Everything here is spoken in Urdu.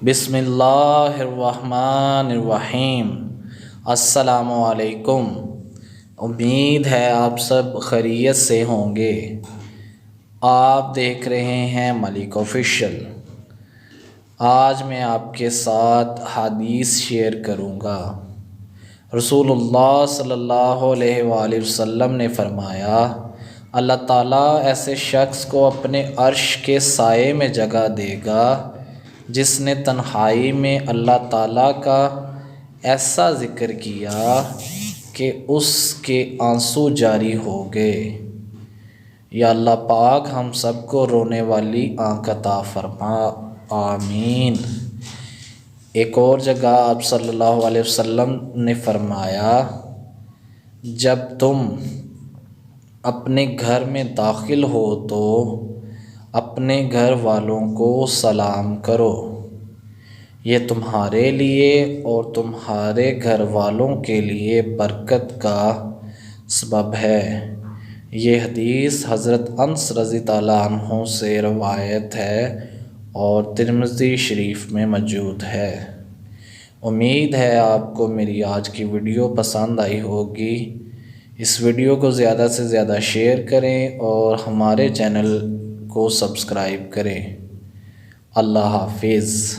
بسم اللہ الرحمن الرحیم۔ السلام علیکم۔ امید ہے آپ سب خیریت سے ہوں گے۔ آپ دیکھ رہے ہیں ملک آفیشیل۔ آج میں آپ کے ساتھ حدیث شیئر کروں گا۔ رسول اللہ صلی اللہ علیہ وآلہ وسلم نے فرمایا، اللہ تعالیٰ ایسے شخص کو اپنے عرش کے سائے میں جگہ دے گا جس نے تنہائی میں اللہ تعالیٰ کا ایسا ذکر کیا کہ اس کے آنسو جاری ہو گئے۔ یا اللہ پاک ہم سب کو رونے والی آنکھ عطا فرما، آمین۔ ایک اور جگہ آپ صلی اللہ علیہ وسلم نے فرمایا، جب تم اپنے گھر میں داخل ہو تو اپنے گھر والوں کو سلام کرو، یہ تمہارے لیے اور تمہارے گھر والوں کے لیے برکت کا سبب ہے۔ یہ حدیث حضرت انس رضی اللہ عنہ سے روایت ہے اور ترمذی شریف میں موجود ہے۔ امید ہے آپ کو میری آج کی ویڈیو پسند آئی ہوگی۔ اس ویڈیو کو زیادہ سے زیادہ شیئر کریں اور ہمارے چینل کو سبسکرائب کریں۔ اللہ حافظ۔